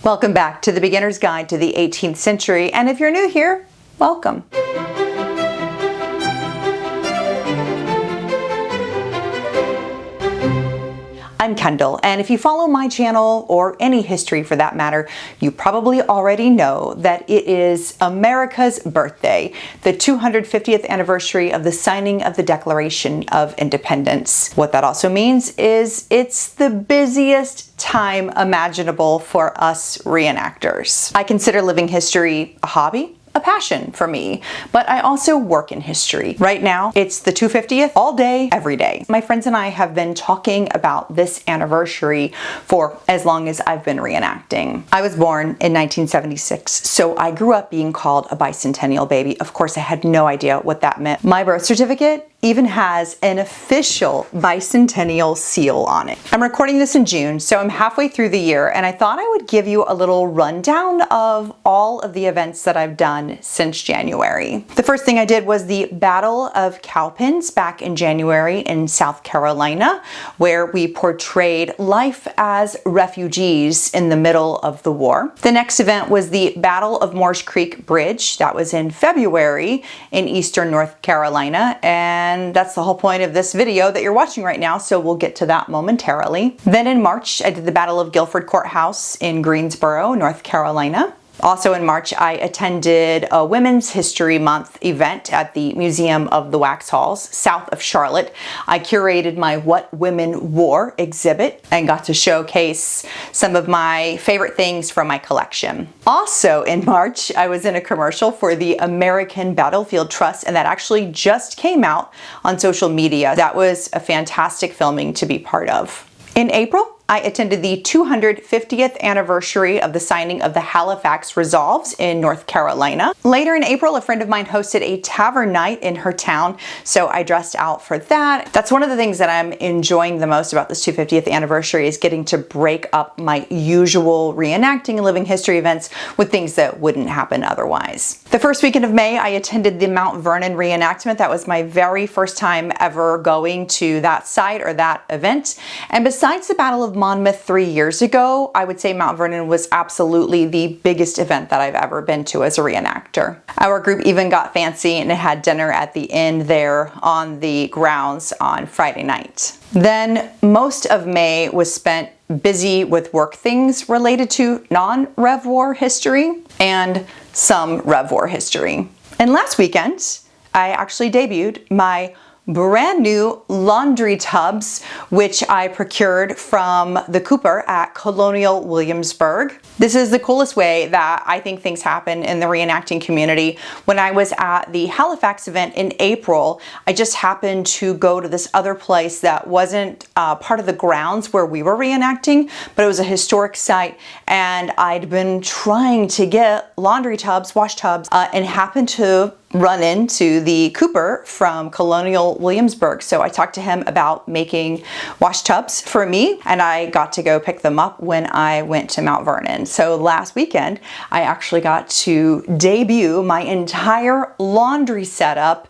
Welcome back to the Beginner's Guide to the 18th Century, and if you're new here, welcome. I'm Kendall, and if you follow my channel, or any history for that matter, you probably already know that it is America's birthday, the 250th anniversary of the signing of the Declaration of Independence. What that also means is it's the busiest time imaginable for us reenactors. I consider living history a hobby, a passion for me, but I also work in history. Right now, it's the 250th all day, every day. My friends and I have been talking about this anniversary for as long as I've been reenacting. I was born in 1976, so I grew up being called a bicentennial baby. Of course, I had no idea what that meant. My birth certificate even has an official bicentennial seal on it. I'm recording this in June, so I'm halfway through the year, and I thought I would give you a little rundown of all of the events that I've done since January. The first thing I did was the Battle of Cowpens back in January in South Carolina, where we portrayed life as refugees in the middle of the war. The next event was the Battle of Moores Creek Bridge. That was in February in eastern North Carolina, and that's the whole point of this video that you're watching right now, so we'll get to that momentarily. Then in March, I did the Battle of Guilford Courthouse in Greensboro, North Carolina. Also in March, I attended a Women's History Month event at the Museum of the Wax Halls, south of Charlotte. I curated my What Women Wore exhibit and got to showcase some of my favorite things from my collection. Also in March, I was in a commercial for the American Battlefield Trust, and that actually just came out on social media. That was a fantastic filming to be part of. In April, I attended the 250th anniversary of the signing of the Halifax Resolves in North Carolina. Later in April, a friend of mine hosted a tavern night in her town, so I dressed out for that. That's one of the things that I'm enjoying the most about this 250th anniversary, is getting to break up my usual reenacting and living history events with things that wouldn't happen otherwise. The first weekend of May, I attended the Mount Vernon reenactment. That was my very first time ever going to that site or that event. And besides the Battle of Monmouth 3 years ago, I would say Mount Vernon was absolutely the biggest event that I've ever been to as a reenactor. Our group even got fancy and had dinner at the inn there on the grounds on Friday night. Then most of May was spent busy with work things related to non-Rev War history and some Rev War history. And last weekend, I actually debuted my brand new laundry tubs, which I procured from the Cooper at Colonial Williamsburg. This is the coolest way that I think things happen in the reenacting community. When I was at the Halifax event in April, I just happened to go to this other place that wasn't part of the grounds where we were reenacting, but it was a historic site, and I'd been trying to get laundry tubs, wash tubs, and happened to run into the Cooper from Colonial Williamsburg. So I talked to him about making wash tubs for me, and I got to go pick them up when I went to Mount Vernon. So last weekend, I actually got to debut my entire laundry setup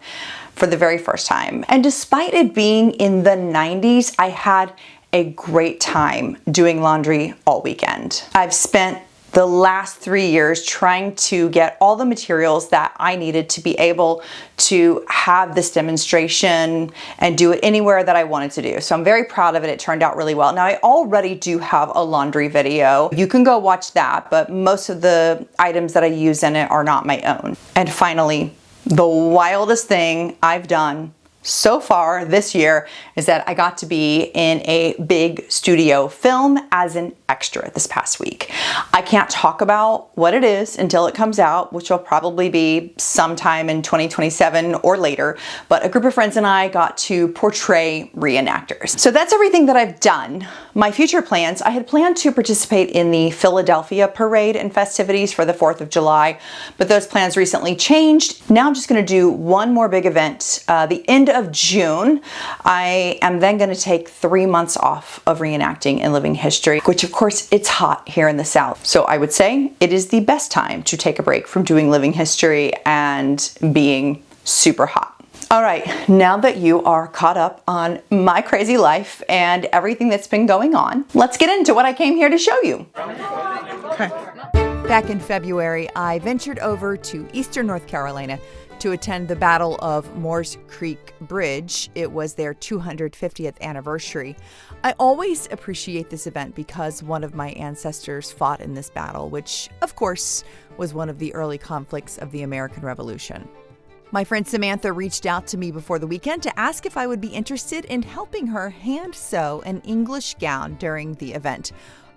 for the very first time. And despite it being in the 90s, I had a great time doing laundry all weekend. I've spent the last 3 years trying to get all the materials that I needed to be able to have this demonstration and do it anywhere that I wanted to do. So I'm very proud of it. It turned out really well. Now, I already do have a laundry video. You can go watch that, but most of the items that I use in it are not my own. And finally, the wildest thing I've done so far this year is that I got to be in a big studio film as an extra this past week. I can't talk about what it is until it comes out, which will probably be sometime in 2027 or later, but a group of friends and I got to portray reenactors. So that's everything that I've done. My future plans, I had planned to participate in the Philadelphia parade and festivities for the 4th of July, but those plans recently changed. Now I'm just gonna do one more big event, the end of June. I am then going to take 3 months off of reenacting and living history, which of course it's hot here in the South. So I would say it is the best time to take a break from doing living history and being super hot. All right, now that you are caught up on my crazy life and everything that's been going on, let's get into what I came here to show you. Back in February, I ventured over to eastern North Carolina to attend the Battle of Moores Creek Bridge. It was their 250th anniversary. I always appreciate this event because one of my ancestors fought in this battle, which, of course, was one of the early conflicts of the American Revolution. My friend Samantha reached out to me before the weekend to ask if I would be interested in helping her hand sew an English gown during the event.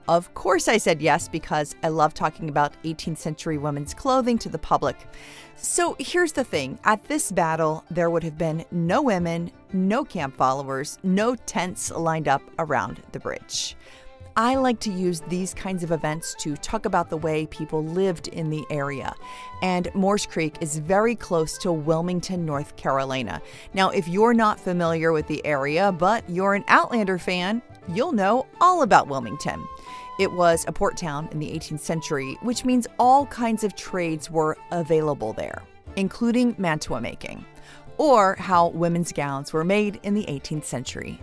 Of course I said yes, because I love talking about 18th century women's clothing to the public. So here's the thing. At this battle, there would have been no women, no camp followers, no tents lined up around the bridge. I like to use these kinds of events to talk about the way people lived in the area. And Moores Creek is very close to Wilmington, North Carolina. Now, if you're not familiar with the area, but you're an Outlander fan, you'll know all about Wilmington. It was a port town in the 18th century, which means all kinds of trades were available there, including Mantua making, or how women's gowns were made in the 18th century.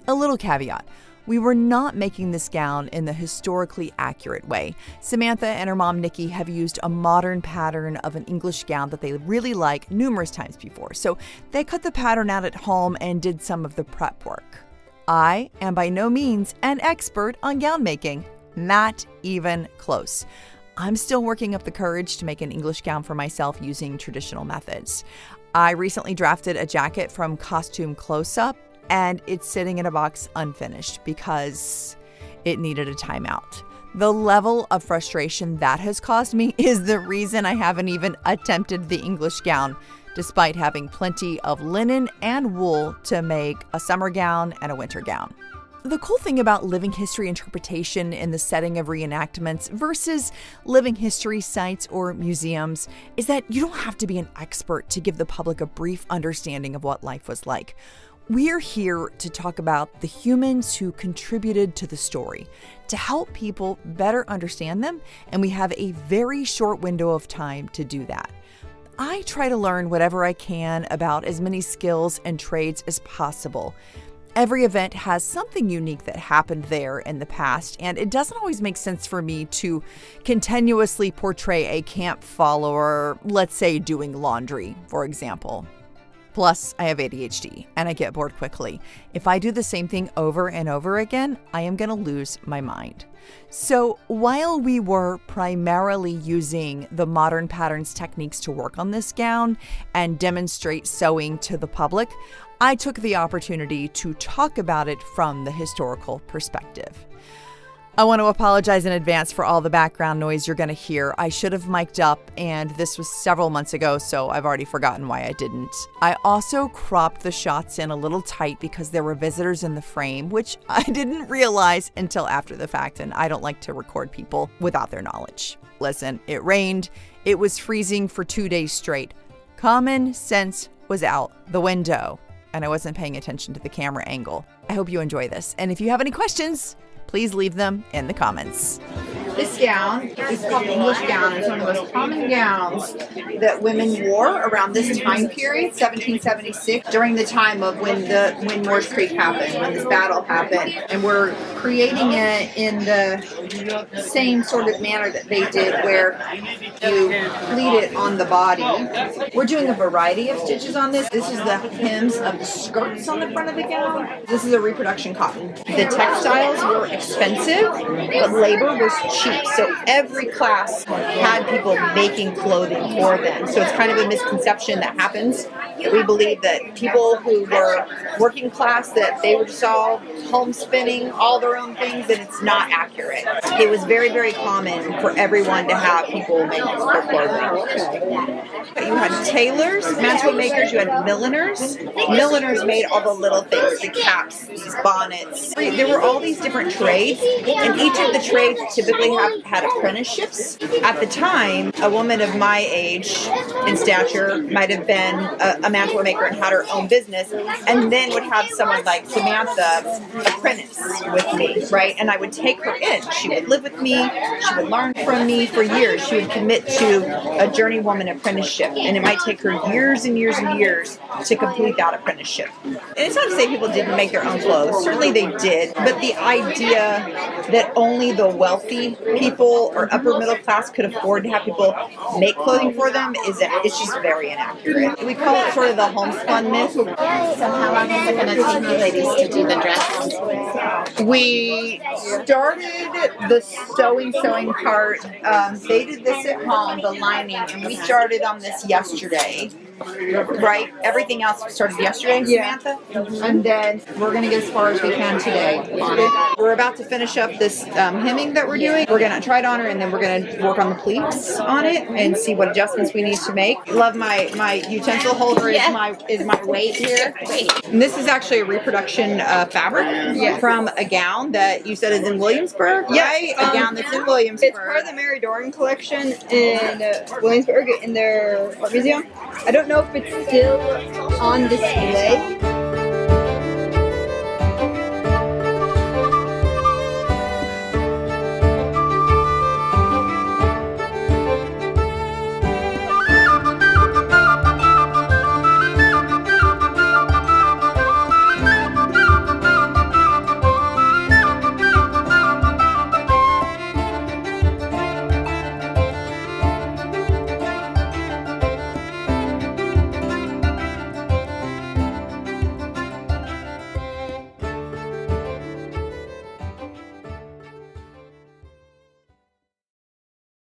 A little caveat. We were not making this gown in the historically accurate way. Samantha and her mom, Nikki, have used a modern pattern of an English gown that they really like numerous times before. So they cut the pattern out at home and did some of the prep work. I am by no means an expert on gown making, not even close. I'm still working up the courage to make an English gown for myself using traditional methods. I recently drafted a jacket from Costume Close-Up, and it's sitting in a box unfinished because it needed a timeout. The level of frustration that has caused me is the reason I haven't even attempted the English gown, despite having plenty of linen and wool to make a summer gown and a winter gown. The cool thing about living history interpretation in the setting of reenactments versus living history sites or museums is that you don't have to be an expert to give the public a brief understanding of what life was like. We're here to talk about the humans who contributed to the story, to help people better understand them, and we have a very short window of time to do that. I try to learn whatever I can about as many skills and trades as possible. Every event has something unique that happened there in the past, and it doesn't always make sense for me to continuously portray a camp follower, let's say doing laundry, for example. Plus, I have ADHD, and I get bored quickly. If I do the same thing over and over again, I am going to lose my mind. So while we were primarily using the modern patterns techniques to work on this gown and demonstrate sewing to the public, I took the opportunity to talk about it from the historical perspective. I want to apologize in advance for all the background noise you're going to hear. I should have mic'd up, and this was several months ago, so I've already forgotten why I didn't. I also cropped the shots in a little tight because there were visitors in the frame, which I didn't realize until after the fact, and I don't like to record people without their knowledge. Listen, it rained. It was freezing for 2 days straight. Common sense was out the window, and I wasn't paying attention to the camera angle. I hope you enjoy this, and if you have any questions, please leave them in the comments. This gown is called the English gown. It's one of the most common gowns that women wore around this time period, 1776, during the time of when Moores Creek happened, when this battle happened. And we're creating it in the same sort of manner that they did, where you pleat it on the body. We're doing a variety of stitches on this. This is the hems of the skirts on the front of the gown. This is a reproduction cotton. The textiles were expensive, but labor was cheap. So every class had people making clothing for them. So it's kind of a misconception that happens. We believe that people who were working class, that they were just all home spinning all their own things, and it's not accurate. It was very, very common for everyone to have people make their clothing. You had tailors, mantua makers, you had milliners. Milliners made all the little things, the caps, these bonnets. There were all these different trades, and each of the trades typically had apprenticeships. At the time, a woman of my age and stature might have been a Mantua maker and had her own business, and then would have someone like Samantha apprentice with me, right? And I would take her in. She would live with me. She would learn from me for years. She would commit to a journeywoman apprenticeship, and it might take her years and years and years to complete that apprenticeship. And it's not to say people didn't make their own clothes. Certainly they did, but the idea that only the wealthy people or upper middle class could afford to have people make clothing for them it's just very inaccurate. We call it sort of the homespun myth. So how long is it going to take you ladies to do the dress? We started the sewing part. They did this at home, the lining, and we started on this yesterday. Right? Everything else started yesterday, Samantha? And then we're going to get as far as we can today on it. We're about to finish up this hemming that we're doing. We're going to try it on her, and then we're going to work on the pleats on it and see what adjustments we need to make. Love my utensil holder is my weight here. And this is actually a reproduction fabric from a gown that you said is in Williamsburg, right? A gown that's in Williamsburg. It's part of the Mary Doran collection in Williamsburg in their art museum. I don't know if it's still on display,